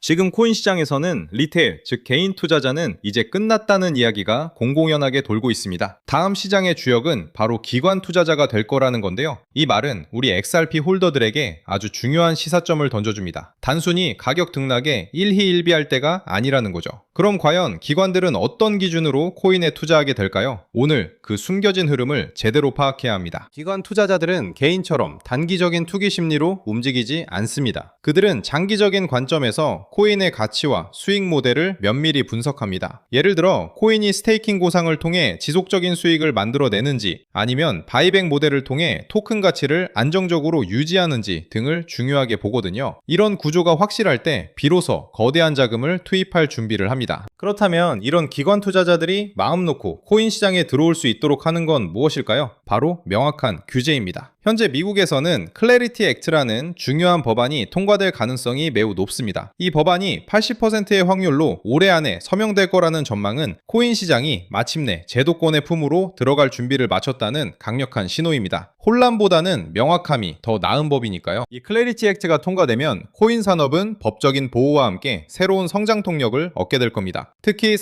지금 코인 시장에서는 리테일, 즉 개인 투자자는 이제 끝났다는 이야기가 공공연하게 돌고 있습니다. 다음 시장의 주역은 바로 기관 투자자가 될 거라는 건데요. 이 말은 우리 XRP 홀더들에게 아주 중요한 시사점을 던져줍니다. 단순히 가격 등락에 일희일비할 때가 아니라는 거죠. 그럼 과연 기관들은 어떤 기준으로 코인에 투자하게 될까요? 오늘 그 숨겨진 흐름을 제대로 파악해야 합니다. 기관 투자자들은 개인처럼 단기적인 투기 심리로 움직이지 않습니다. 그들은 장기적인 관점에서 코인의 가치와 수익 모델을 면밀히 분석합니다. 예를 들어 코인이 스테이킹 보상을 통해 지속적인 수익을 만들어내는지, 아니면 바이백 모델을 통해 토큰 가치를 안정적으로 유지하는지 등을 중요하게 보거든요. 이런 구조가 확실할 때 비로소 거대한 자금을 투입할 준비를 합니다. 그렇다면 이런 기관 투자자들이 마음 놓고 코인 시장에 들어올 수 있도록 하는 건 무엇일까요? 바로 명확한 규제입니다. 현재 미국에서는 클래리티 액트라는 중요한 법안이 통과될 가능성이 매우 높습니다. 이 법안이 80%의 확률로 올해 안에 서명될 거라는 전망은 코인 시장이 마침내 제도권의 품으로 들어갈 준비를 마쳤다는 강력한 신호입니다. 혼란보다는 명확함이 더 나은 법이니까요. 이 클래리티 액트가 통과되면 코인 산업은 법적인 보호와 함께 새로운 성장 동력을 얻게 될 겁니다. 특히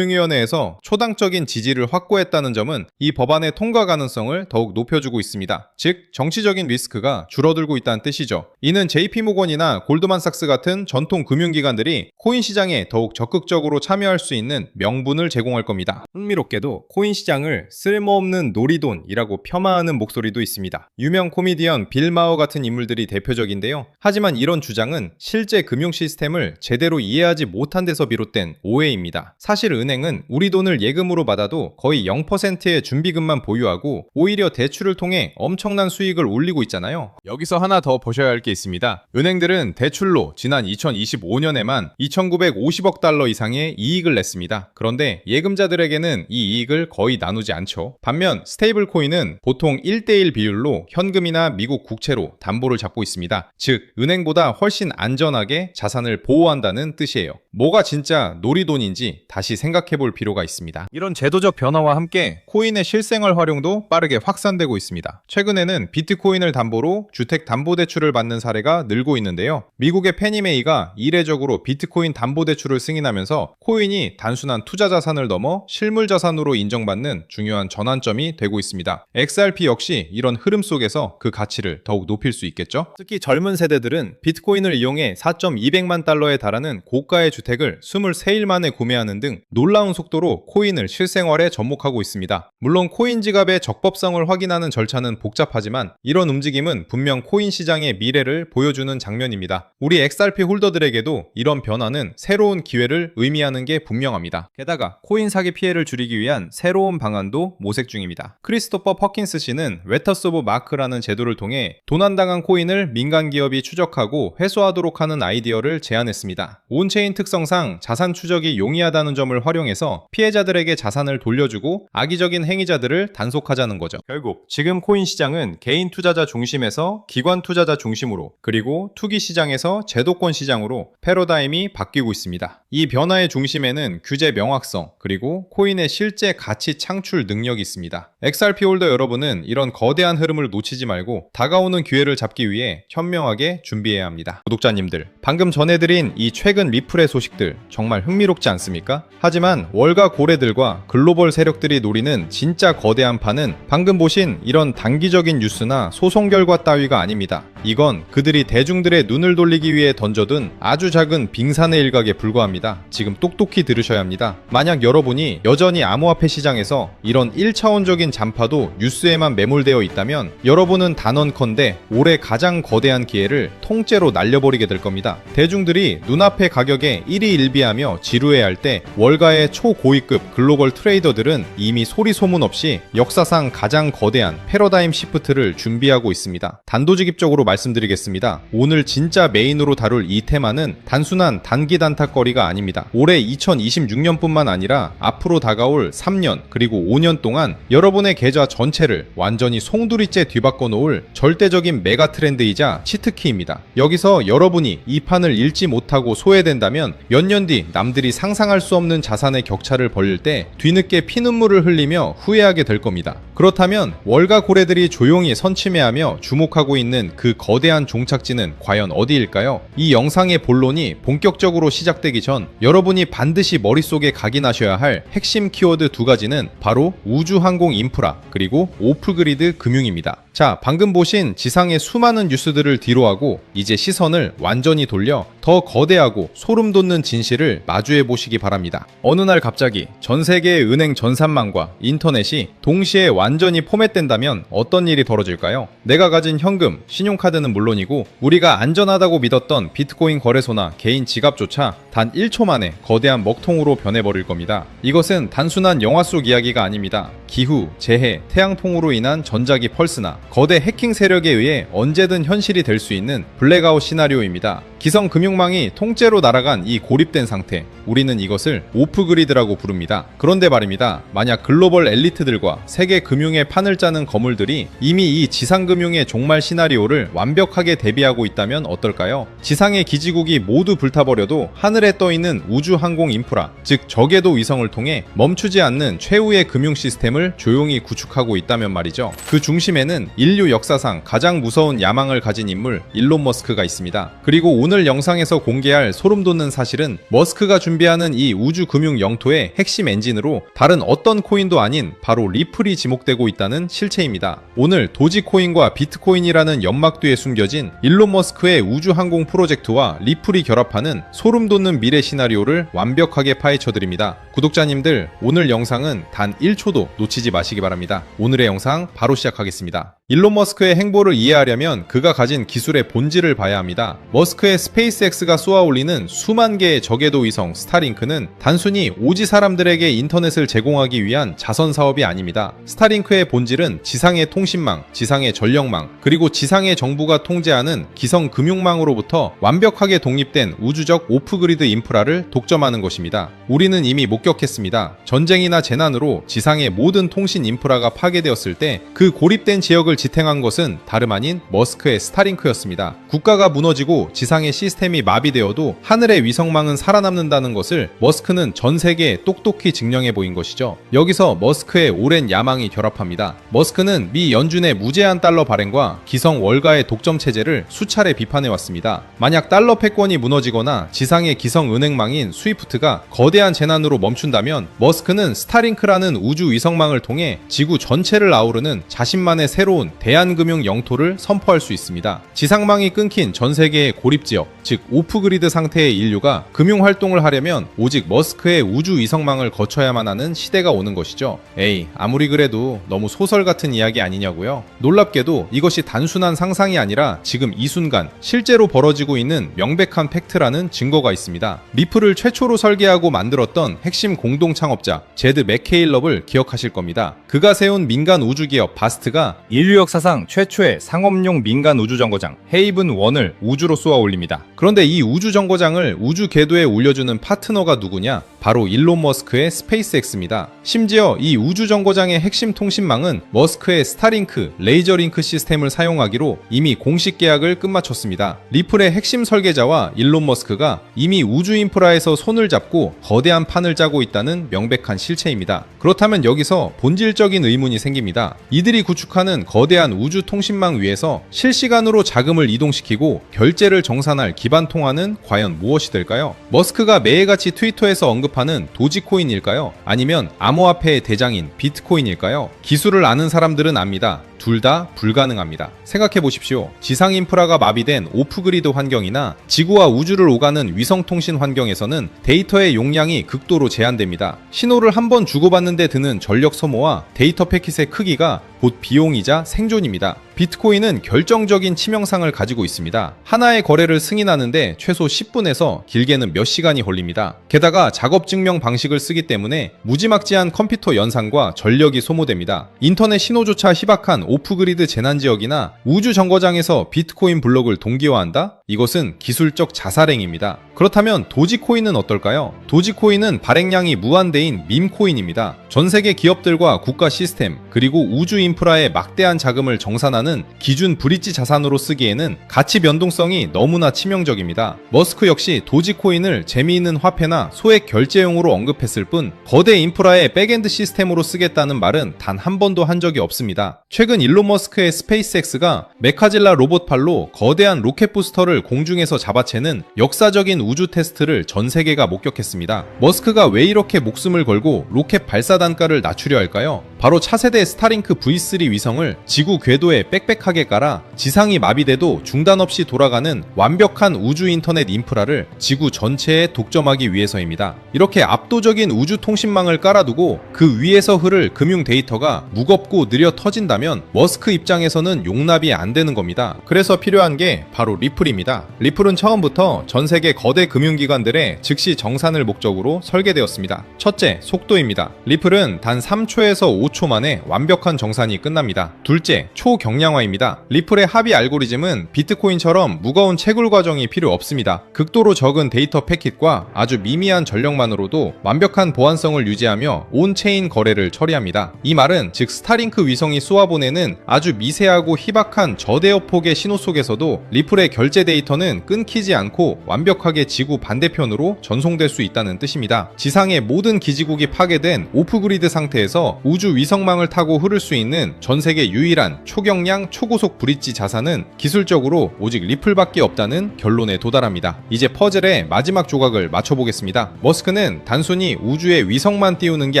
상원금융위원회에서 초당적인 지지를 확보했다는 점은 이 법안의 통과 가능성을 더욱 높여주고 있습니다. 즉 정치적인 리스크가 줄어들고 있다는 뜻이죠. 이는 JP모건이나 골드만삭스 같은 전통 금융기관들이 코인 시장에 더욱 적극적으로 참여할 수 있는 명분을 제공할 겁니다. 흥미롭게도 코인 시장을 쓸모없는 놀이돈이라고 폄하하는 목소리도 있습니다. 유명 코미디언 빌 마어 같은 인물들이 대표적인데요. 하지만 이런 주장은 실제 금융 시스템을 제대로 이해하지 못한 데서 비롯된 오해입니다. 사실 은행은 우리 돈을 예금으로 받아도 거의 0%의 준비금만 보유하고 오히려 대출을 통해 엄청난 수익을 올리고 있잖아요. 여기서 하나 더 보셔야 할 게 있습니다. 은행들은 대출로 지난 2025년에만 2,950억 달러 이상의 이익을 냈습니다. 그런데 예금자들에게는 이 이익을 거의 나누지 않죠. 반면 스테이블 코인은 보통 1대1 비율로 현금이나 미국 국채로 담보를 잡고 있습니다. 즉 은행보다 훨씬 안전하게 자산을 보호한다는 뜻이에요. 뭐가 진짜 놀이돈인지 다시 생각해 볼 필요가 있습니다. 이런 제도적 변화와 함께 코인의 실생활 활용도 빠르게 확산되고 있습니다. 최근에는 비트코인을 담보로 주택담보대출을 받는 사례가 늘고 있는데요. 미국의 페니메이가 이례적으로 비트코인 담보대출을 승인하면서 코인이 단순한 투자 자산을 넘어 실물 자산으로 인정받는 중요한 전환점이 되고 있습니다. XRP 역시 이런 흐름 속에서 그 가치를 더욱 높일 수 있겠죠? 특히 젊은 세대들은 비트코인을 이용해 4,200만 달러에 달하는 고가의 주택을 23일 만에 구매하는 등 놀라운 속도로 코인을 실생활에 접목하고 있습니다. 물론 코인 지갑의 적법성을 확인하는 절차는 복잡하지만 이런 움직임은 분명 코인 시장의 미래를 보여주는 장면입니다. 우리 XRP 홀더들에게도 이런 변화는 새로운 기회를 의미하는 게 분명합니다. 게다가 코인 사기 피해를 줄이기 위한 새로운 방안도 모색 중입니다. 크리스토퍼 퍼킨스 씨는 웨터스 오브 마크라는 제도를 통해 도난당한 코인을 민간 기업이 추적하고 회수하도록 하는 아이디어를 제안했습니다. 온체인 특성상 자산 추적이 용이하다는 점을 활용해서 피해자들에게 자산을 돌려주고 악의적인 행위자들을 단속하자는 거죠. 결국 지금 코인 시장은 개인 투자자 중심에서 기관 투자자 중심으로, 그리고 투기 시장에서 제도권 시장으로 패러다임이 바뀌고 있습니다. 이 변화의 중심에는 규제 명확성, 그리고 코인의 실제 가치 창출 능력이 있습니다. XRP 홀더 여러분은 이런 거대한 흐름을 놓치지 말고 다가오는 기회를 잡기 위해 현명하게 준비해야 합니다. 구독자님들, 방금 전해드린 이 최근 리플의 소식들 정말 흥미롭지 않습니까? 하지만 월가 고래들과 글로벌 세력들이 노리는 진짜 거대한 판은 방금 보신 이런 단기적인 뉴스나 소송 결과 따위가 아닙니다. 이건 그들이 대중들의 눈을 돌리기 위해 던져둔 아주 작은 빙산의 일각에 불과합니다. 지금 똑똑히 들으셔야 합니다. 만약 여러분이 여전히 암호화폐 시장에서 이런 1차원적인 잔파도 뉴스에만 매몰되어 있다면 여러분은 단언컨대 올해 가장 거대한 기회를 통째로 날려버리게 될 겁니다. 대중들이 눈앞의 가격에 일희일비하며 지루해할 때 월가의 초고위급 글로벌 트레이더들은 이미 소리 소문 없이 역사상 가장 거대한 패러다임 시프트를 준비하고 있습니다. 단도직입적으로 말씀드리겠습니다. 오늘 진짜 메인으로 다룰 이 테마는 단순한 단기 단타거리가 아닙니다. 올해 2026년뿐만 아니라 앞으로 다가올 3년 그리고 5년 동안 여러분의 계좌 전체를 완전히 송두리째 뒤바꿔 놓을 절대적인 메가 트렌드이자 치트키입니다. 여기서 여러분이 이 판을 읽지 못하고 소외된다면 몇 년 뒤 남들이 상상할 수 없는 자산의 격차를 벌릴 때 뒤늦게 피눈물을 흘리며 후회하게 될 겁니다. 그렇다면 월가 고래들이 조용히 선침해하며 주목하고 있는 그 거대한 종착지는 과연 어디일까요? 이 영상의 본론이 본격적으로 시작되기 전 여러분이 반드시 머릿속에 각인하셔야 할 핵심 키워드 두 가지는 바로 우주항공 인프라 그리고 오프그리드 금융입니다. 자, 방금 보신 지상의 수많은 뉴스들을 뒤로하고 이제 시선을 완전히 돌려 더 거대하고 소름 돋는 진실을 마주해 보시기 바랍니다. 어느 날 갑자기 전 세계의 은행 전산망과 인터넷이 동시에 완전히 포맷된다면 어떤 일이 벌어질까요? 내가 가진 현금, 신용카드는 물론이고 우리가 안전하다고 믿었던 비트코인 거래소나 개인 지갑조차 단 1초 만에 거대한 먹통으로 변해버릴 겁니다. 이것은 단순한 영화 속 이야기가 아닙니다. 기후, 재해, 태양풍으로 인한 전자기 펄스나 거대 해킹 세력에 의해 언제든 현실이 될 수 있는 블랙아웃 시나리오입니다. 기성 금융망이 통째로 날아간 이 고립된 상태, 우리는 이것을 오프그리드라고 부릅니다. 그런데 말입니다. 만약 글로벌 엘리트들과 세계 금융의 판을 짜는 거물들이 이미 이 지상금융의 종말 시나리오를 완벽하게 대비하고 있다면 어떨까요? 지상의 기지국이 모두 불타버려도 하늘에 떠있는 우주항공 인프라, 즉 저궤도 위성을 통해 멈추지 않는 최후의 금융 시스템을 조용히 구축하고 있다면 말이죠. 그 중심에는 인류 역사상 가장 무서운 야망을 가진 인물 일론 머스크가 있습니다. 그리고 오늘 영상에서 공개할 소름 돋는 사실은 머스크가 준비하는 이 우주 금융 영토의 핵심 엔진으로 다른 어떤 코인도 아닌 바로 리플이 지목되고 있다는 실체입니다. 오늘 도지코인과 비트코인이라는 연막 뒤에 숨겨진 일론 머스크의 우주항공 프로젝트와 리플이 결합하는 소름 돋는 미래 시나리오를 완벽하게 파헤쳐드립니다. 구독자님들, 오늘 영상은 단 1초도 놓치지 마시기 바랍니다. 오늘의 영상 바로 시작하겠습니다. 일론 머스크의 행보를 이해하려면 그가 가진 기술의 본질을 봐야 합니다. 머스크의 스페이스X가 쏘아올리는 수만 개의 저궤도 위성 스타링크는 단순히 오지 사람들에게 인터넷을 제공하기 위한 자선 사업이 아닙니다. 스타링크의 본질은 지상의 통신망, 지상의 전력망, 그리고 지상의 정부가 통제하는 기성 금융망으로부터 완벽하게 독립된 우주적 오프그리드 인프라를 독점하는 것입니다. 우리는 이미 목격했습니다. 전쟁이나 재난으로 지상의 모든 통신 인프라가 파괴되었을 때 그 고립된 지역을 지탱한 것은 다름 아닌 머스크의 스타링크였습니다. 국가가 무너지고 지상의 시스템이 마비되어도 하늘의 위성망은 살아남는다는 것을 머스크는 전 세계에 똑똑히 증명해 보인 것이죠. 여기서 머스크의 오랜 야망이 결합합니다. 머스크는 미 연준의 무제한 달러 발행과 기성 월가의 독점 체제를 수차례 비판해 왔습니다. 만약 달러 패권이 무너지거나 지상의 기성 은행망인 스위프트가 거대한 재난으로 멈춘다면 머스크는 스타링크라는 우주 위성망을 통해 지구 전체를 아우르는 자신만의 새로운 대한금융 영토를 선포할 수 있습니다. 지상망이 끊긴 전 세계의 고립지역, 즉 오프그리드 상태의 인류가 금융활동을 하려면 오직 머스크의 우주 위성망을 거쳐야만 하는 시대가 오는 것이죠. 에이, 아무리 그래도 너무 소설 같은 이야기 아니냐고요? 놀랍게도 이것이 단순한 상상이 아니라 지금 이 순간 실제로 벌어지고 있는 명백한 팩트라는 증거가 있습니다. 리플을 최초로 설계하고 만들었던 핵심 공동 창업자 제드 맥케일럽을 기억하실 겁니다. 그가 세운 민간 우주기업 바스트가 인류 역사상 최초의 상업용 민간 우주정거장 헤이븐 1을 우주로 쏘아 올립니다. 그런데 이 우주정거장을 우주 궤도에 올려주는 파트너가 누구냐? 바로 일론 머스크의 스페이스X입니다. 심지어 이 우주정거장의 핵심 통신망은 머스크의 스타링크, 레이저링크 시스템을 사용하기로 이미 공식 계약을 끝마쳤습니다. 리플의 핵심 설계자와 일론 머스크가 이미 우주 인프라에서 손을 잡고 거대한 판을 짜고 있다는 명백한 실체입니다. 그렇다면 여기서 본질적인 의문이 생깁니다. 이들이 구축하는 거대한 우주 통신망 위에서 실시간으로 자금을 이동시키고 결제를 정산할 기반 통화는 과연 무엇이 될까요? 머스크가 매일같이 트위터에서 언급하는 도지코인일까요? 아니면 암호화폐의 대장인 비트코인일까요? 기술을 아는 사람들은 압니다. 둘 다 불가능합니다. 생각해 보십시오. 지상 인프라가 마비된 오프그리드 환경이나 지구와 우주를 오가는 위성통신 환경에서는 데이터의 용량이 극도로 제한됩니다. 신호를 한 번 주고받는데 드는 전력 소모와 데이터 패킷의 크기가 곧 비용이자 생존입니다. 비트코인은 결정적인 치명상을 가지고 있습니다. 하나의 거래를 승인하는데 최소 10분에서 길게는 몇 시간이 걸립니다. 게다가 작업 증명 방식을 쓰기 때문에 무지막지한 컴퓨터 연산과 전력이 소모됩니다. 인터넷 신호조차 희박한 오프그리드 재난지역이나 우주 정거장에서 비트코인 블록을 동기화한다? 이것은 기술적 자살행위입니다. 그렇다면 도지코인은 어떨까요? 도지코인은 발행량이 무한대인 밈코인입니다. 전 세계 기업들과 국가 시스템 그리고 우주 인프라에 막대한 자금을 정산하는 기준 브릿지 자산으로 쓰기에는 가치 변동성이 너무나 치명적입니다. 머스크 역시 도지코인을 재미있는 화폐나 소액 결제용으로 언급했을 뿐 거대 인프라의 백엔드 시스템으로 쓰겠다는 말은 단 한 번도 한 적이 없습니다. 최근 일론 머스크의 스페이스X가 메카질라 로봇팔로 거대한 로켓 부스터를 공중에서 잡아채는 역사적인 우주 테스트를 전 세계가 목격했습니다. 머스크가 왜 이렇게 목숨을 걸고 로켓 발사 단가를 낮추려 할까요? 바로 차세대 스타링크 V3 위성을 지구 궤도에 빽빽하게 깔아 지상이 마비돼도 중단 없이 돌아가는 완벽한 우주 인터넷 인프라를 지구 전체에 독점하기 위해서입니다. 이렇게 압도적인 우주 통신망을 깔아두고 그 위에서 흐를 금융 데이터가 무겁고 느려 터진다면 머스크 입장에서는 용납이 안 되는 겁니다. 그래서 필요한 게 바로 리플입니다. 리플은 처음부터 전 세계 거대 금융기관들의 즉시 정산을 목적으로 설계되었습니다. 첫째, 속도입니다. 리플은 단 3초에서 5초 만에 완벽한 정산이 끝납니다. 둘째, 초경량화입니다. 리플의 합의 알고리즘은 비트코인처럼 무거운 채굴 과정이 필요 없습니다. 극도로 적은 데이터 패킷과 아주 미미한 전력만으로도 완벽한 보안성을 유지하며 온체인 거래를 처리합니다. 이 말은 즉 스타링크 위성이 쏘아보내는 아주 미세하고 희박한 저대역 폭의 신호 속에서도 리플의 결제 데이터는 끊기지 않고 완벽하게 지구 반대편으로 전송될 수 있다는 뜻입니다. 지상의 모든 기지국이 파괴된 오프그리드 상태에서 우주 위성망을 타고 흐를 수 있는 전 세계 유일한 초경량 초고속 브릿지 자산은 기술적으로 오직 리플밖에 없다는 결론에 도달합니다. 이제 퍼즐의 마지막 조각을 맞춰보겠습니다. 머스크는 단순히 우주에 위성만 띄우는 게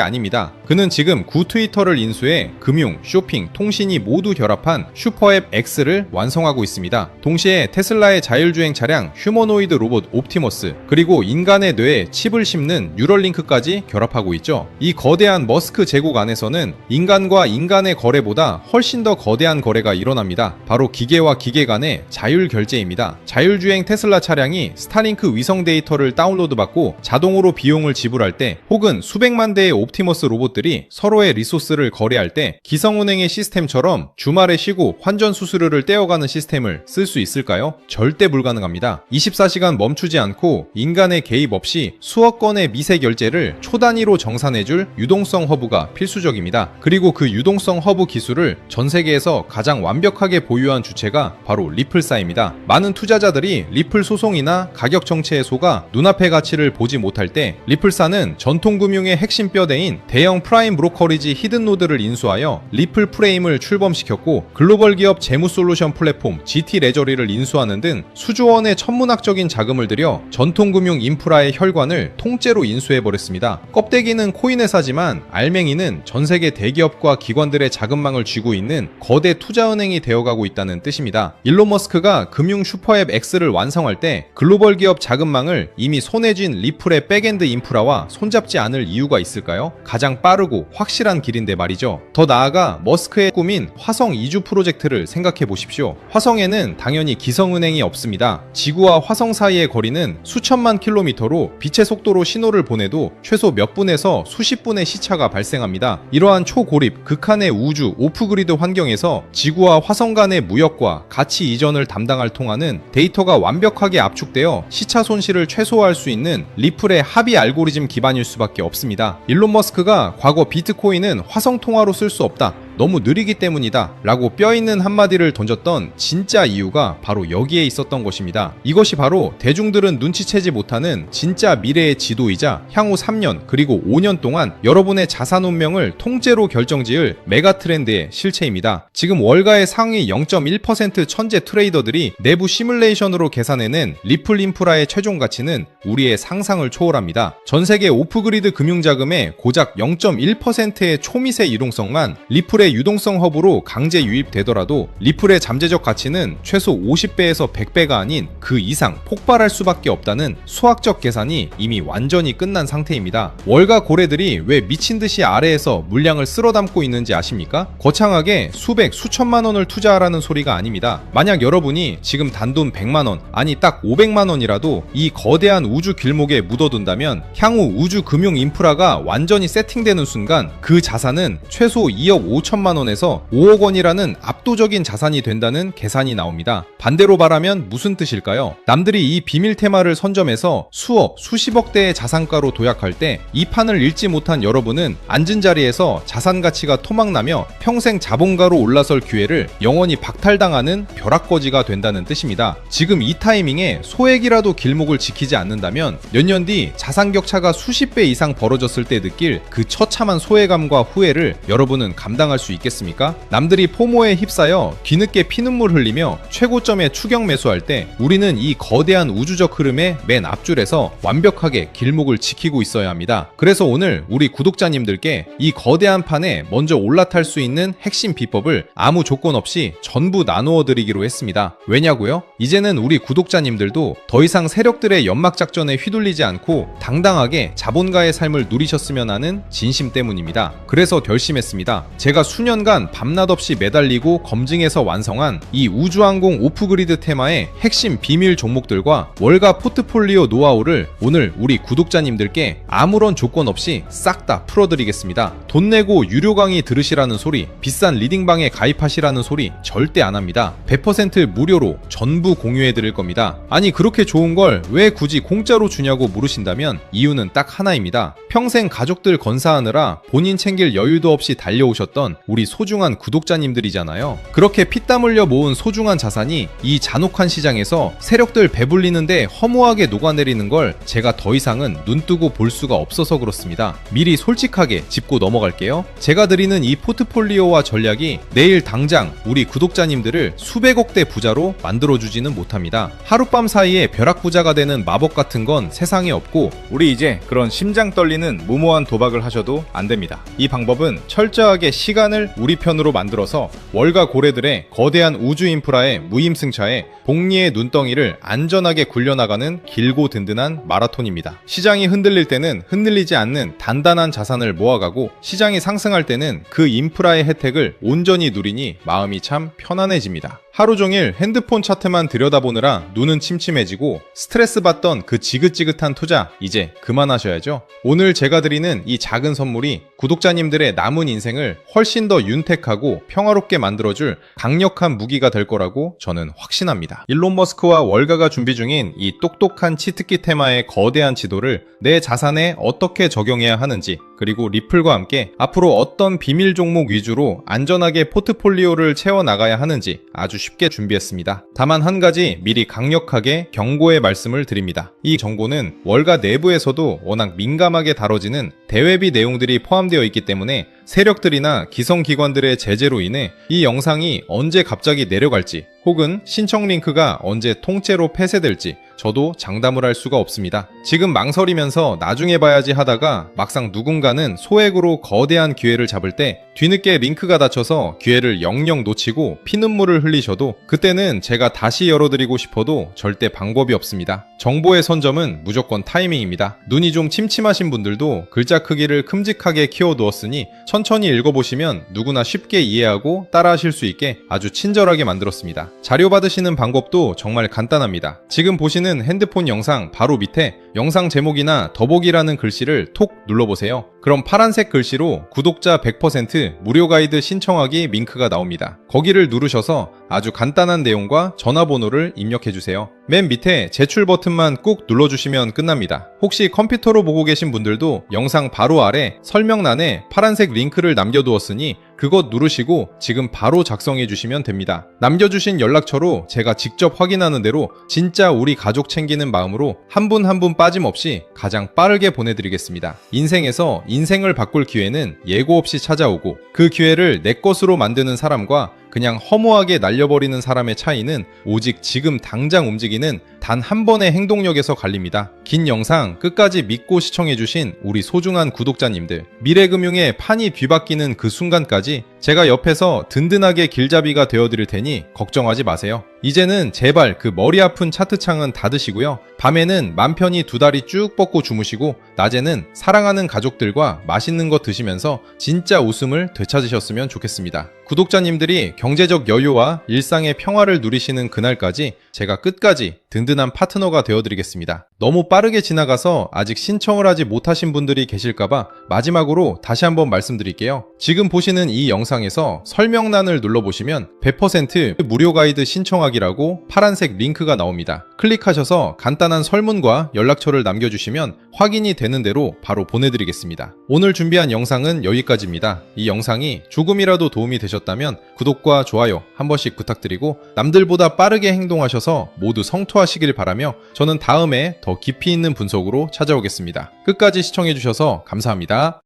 아닙니다. 그는 지금 구 트위터를 인수해 금융, 쇼핑, 통신이 모두 결합한 슈퍼앱 X를 완성하고 있습니다. 동시에 테슬라의 자율주행 차량 휴머노이드 로봇 옵티머스 그리고 인간의 뇌에 칩을 심는 뉴럴링크까지 결합하고 있죠. 이 거대한 머스크 제국 안에서는 인간과 인간의 거래보다 훨씬 더 거대한 거래가 일어납니다. 바로 기계와 기계 간의 자율 결제입니다. 자율주행 테슬라 차량이 스타링크 위성 데이터를 다운로드 받고 자동으로 비용을 지불할 때 혹은 수백만 대의 옵티머스 로봇들이 서로의 리소스를 거래할 때 기성은행의 시스템처럼 주말에 쉬고 환전 수수료를 떼어가는 시스템을 쓸 수 있을까요? 절대 불가능합니다. 24시간 멈추지 않고 인간의 개입 없이 수억 건의 미세 결제를 초단위로 정산해줄 유동성 허브가 필수적입니다. 그리고 그 유동성 허브 기술을 전 세계에서 가장 완벽하게 보유한 주체가 바로 리플사입니다. 많은 투자자들이 리플 소송이나 가격 정체에 속아 눈앞의 가치를 보지 못할 때 리플사는 전통금융의 핵심 뼈대인 대형 프라임 브로커리지 히든노드를 인수하여 리플 프레임을 출범시켰고 글로벌 기업 재무 솔루션 플랫폼 GT 레저리를 인수하는 등 수조원의 천문학적인 자금을 들여 전통금융 인프라의 혈관을 통째로 인수해버렸습니다. 껍데기는 코인 회사지만 알맹이는 전 세계 대기업과 기관들의 자금망을 쥐고 있는 거대 투자은행이 되어가고 있다는 뜻입니다. 일론 머스크가 금융 슈퍼앱 X를 완성할 때 글로벌 기업 자금망을 이미 손에 쥔 리플의 백엔드 인프라와 손잡지 않을 이유가 있을까요? 가장 빠르고 확실한 길인데 말이죠. 더 나아가 머스크의 꿈인 화성 이주 프로젝트를 생각해 보십시오. 화성에는 당연히 기성은행이 없습니다. 지구와 화성 사이의 거리는 수천만 킬로미터로 빛의 속도로 신호를 보내도 최소 몇 분에서 수십 분의 시차가 발생합니다. 이러한 초고립, 극한의 우주, 오프그리드 환경에서 지구와 화성 간의 무역과 가치 이전을 담당할 통하는 데이터가 완벽하게 압축되어 시차 손실을 최소화할 수 있는 리플의 합의 알고리즘 기반일 수밖에 없습니다. 일론 머스크가 과거 비트코인은 화성 통화로 쓸 수 없다, 너무 느리기 때문이다 라고 뼈있는 한마디를 던졌던 진짜 이유가 바로 여기에 있었던 것입니다. 이것이 바로 대중들은 눈치채지 못하는 진짜 미래의 지도이자 향후 3년 그리고 5년 동안 여러분의 자산 운명을 통째로 결정지을 메가 트렌드의 실체입니다. 지금 월가의 상위 0.1% 천재 트레이더들이 내부 시뮬레이션으로 계산해낸 리플 인프라의 최종 가치는 우리의 상상을 초월합니다. 전세계 오프그리드 금융자금의 고작 0.1%의 초미세 유동성만 리플의 유동성 허브로 강제 유입되더라도 리플의 잠재적 가치는 최소 50배에서 100배가 아닌 그 이상 폭발할 수밖에 없다는 수학적 계산이 이미 완전히 끝난 상태입니다. 월가 고래들이 왜 미친듯이 아래에서 물량을 쓸어 담고 있는지 아십니까? 거창하게 수백, 수천만 원을 투자하라는 소리가 아닙니다. 만약 여러분이 지금 단돈 100만원, 아니 딱 500만원이라도 이 거대한 우주 길목에 묻어둔다면 향후 우주 금융 인프라가 완전히 세팅되는 순간 그 자산은 최소 2억 수천만 원에서 5억 원이라는 압도적인 자산이 된다는 계산이 나옵니다. 반대로 말하면 무슨 뜻일까요? 남들이 이 비밀 테마를 선점해서 수억, 수십억 대의 자산가로 도약할 때 이 판을 읽지 못한 여러분은 앉은 자리에서 자산 가치가 토막나며 평생 자본가로 올라설 기회를 영원히 박탈당하는 벼락거지가 된다는 뜻입니다. 지금 이 타이밍에 소액이라도 길목을 지키지 않는다면 몇 년 뒤 자산 격차가 수십 배 이상 벌어졌을 때 느낄 그 처참한 소외감과 후회를 여러분은 감당할 수 있겠습니까? 남들이 포모에 휩싸여 뒤늦게 피눈물 흘리며 최고점에 추격 매수할 때 우리는 이 거대한 우주적 흐름의 맨 앞줄에서 완벽하게 길목을 지키고 있어야 합니다. 그래서 오늘 우리 구독자님들께 이 거대한 판에 먼저 올라탈 수 있는 핵심 비법을 아무 조건 없이 전부 나누어 드리기로 했습니다. 왜냐고요? 이제는 우리 구독자님들도 더 이상 세력들의 연막작전에 휘둘리지 않고 당당하게 자본가의 삶을 누리셨으면 하는 진심 때문입니다. 그래서 결심했습니다. 제가 수년간 밤낮 없이 매달리고 검증해서 완성한 이 우주항공 오프그리드 테마의 핵심 비밀 종목들과 월가 포트폴리오 노하우를 오늘 우리 구독자님들께 아무런 조건 없이 싹 다 풀어드리겠습니다. 돈 내고 유료 강의 들으시라는 소리, 비싼 리딩방에 가입하시라는 소리 절대 안 합니다. 100% 무료로 전부 공유해드릴 겁니다. 아니 그렇게 좋은 걸 왜 굳이 공짜로 주냐고 물으신다면 이유는 딱 하나입니다. 평생 가족들 건사하느라 본인 챙길 여유도 없이 달려오셨던 우리 소중한 구독자님들이잖아요. 그렇게 피땀 흘려 모은 소중한 자산이 이 잔혹한 시장에서 세력들 배불리는데 허무하게 녹아내리는 걸 제가 더 이상은 눈뜨고 볼 수가 없어서 그렇습니다. 미리 솔직하게 짚고 넘어갈게요. 제가 드리는 이 포트폴리오와 전략이 내일 당장 우리 구독자님들을 수백억 대 부자로 만들어주지는 못합니다. 하룻밤 사이에 벼락부자가 되는 마법 같은 건 세상에 없고 우리 이제 그런 심장 떨리는 무모한 도박을 하셔도 안 됩니다. 이 방법은 철저하게 시간을 우리 편으로 만들어서 월가 고래들의 거대한 우주 인프라의 무임승차에 복리의 눈덩이를 안전하게 굴려나가는 길고 든든한 마라톤입니다. 시장이 흔들릴 때는 흔들리지 않는 단단한 자산을 모아가고 시장이 상승할 때는 그 인프라의 혜택을 온전히 누리니 마음이 참 편안해집니다. 하루 종일 핸드폰 차트만 들여다보느라 눈은 침침해지고 스트레스 받던 그 지긋지긋한 투자 이제 그만하셔야죠. 오늘 제가 드리는 이 작은 선물이 구독자님들의 남은 인생을 훨씬 더 윤택하고 평화롭게 만들어줄 강력한 무기가 될 거라고 저는 확신합니다. 일론 머스크와 월가가 준비 중인 이 똑똑한 치트키 테마의 거대한 지도를 내 자산에 어떻게 적용해야 하는지, 그리고 리플과 함께 앞으로 어떤 비밀 종목 위주로 안전하게 포트폴리오를 채워나가야 하는지 아주 쉽게 준비했습니다. 다만 한 가지 미리 강력하게 경고의 말씀을 드립니다. 이 정보는 월가 내부에서도 워낙 민감하게 다뤄지는 대외비 내용들이 포함되어 있기 때문에 세력들이나 기성기관들의 제재로 인해 이 영상이 언제 갑자기 내려갈지 혹은 신청 링크가 언제 통째로 폐쇄될지 저도 장담을 할 수가 없습니다. 지금 망설이면서 나중에 봐야지 하다가 막상 누군가는 소액으로 거대한 기회를 잡을 때 뒤늦게 링크가 닫혀서 기회를 영영 놓치고 피눈물을 흘리셔도 그때는 제가 다시 열어드리고 싶어도 절대 방법이 없습니다. 정보의 선점은 무조건 타이밍입니다. 눈이 좀 침침하신 분들도 글자 크기를 큼직하게 키워두었으니 천천히 읽어보시면 누구나 쉽게 이해하고 따라하실 수 있게 아주 친절하게 만들었습니다. 자료 받으시는 방법도 정말 간단합니다. 지금 보시는 핸드폰 영상 바로 밑에 영상 제목이나 더보기라는 글씨를 톡 눌러보세요. 그럼 파란색 글씨로 구독자 100% 무료 가이드 신청하기 링크가 나옵니다. 거기를 누르셔서 아주 간단한 내용과 전화번호를 입력해주세요. 맨 밑에 제출 버튼만 꾹 눌러주시면 끝납니다. 혹시 컴퓨터로 보고 계신 분들도 영상 바로 아래 설명란에 파란색 링크를 남겨두었으니 그것 누르시고 지금 바로 작성해 주시면 됩니다. 남겨주신 연락처로 제가 직접 확인하는 대로 진짜 우리 가족 챙기는 마음으로 한 분 한 분 빠짐없이 가장 빠르게 보내드리겠습니다. 인생에서 인생을 바꿀 기회는 예고 없이 찾아오고 그 기회를 내 것으로 만드는 사람과 그냥 허무하게 날려버리는 사람의 차이는 오직 지금 당장 움직이는 단 한 번의 행동력에서 갈립니다. 긴 영상 끝까지 믿고 시청해주신 우리 소중한 구독자님들, 미래금융의 판이 뒤바뀌는 그 순간까지 제가 옆에서 든든하게 길잡이가 되어드릴 테니 걱정하지 마세요. 이제는 제발 그 머리 아픈 차트창은 닫으시고요. 밤에는 맘 편히 두 다리 쭉 뻗고 주무시고 낮에는 사랑하는 가족들과 맛있는 거 드시면서 진짜 웃음을 되찾으셨으면 좋겠습니다. 구독자님들이 경제적 여유와 일상의 평화를 누리시는 그날까지 제가 끝까지 든든한 파트너가 되어드리겠습니다. 너무 빠르게 지나가서 아직 신청을 하지 못하신 분들이 계실까봐 마지막으로 다시 한번 말씀드릴게요. 지금 보시는 이 영상에서 설명란을 눌러보시면 100% 무료 가이드 신청하기라고 파란색 링크가 나옵니다. 클릭하셔서 간단한 설문과 연락처를 남겨주시면 확인이 되는 대로 바로 보내드리겠습니다. 오늘 준비한 영상은 여기까지입니다. 이 영상이 조금이라도 도움이 되셨다면 구독과 좋아요 한 번씩 부탁드리고 남들보다 빠르게 행동하셔서 모두 성투하시길 바라며 저는 다음에 더 깊이 있는 분석으로 찾아오겠습니다. 끝까지 시청해주셔서 감사합니다.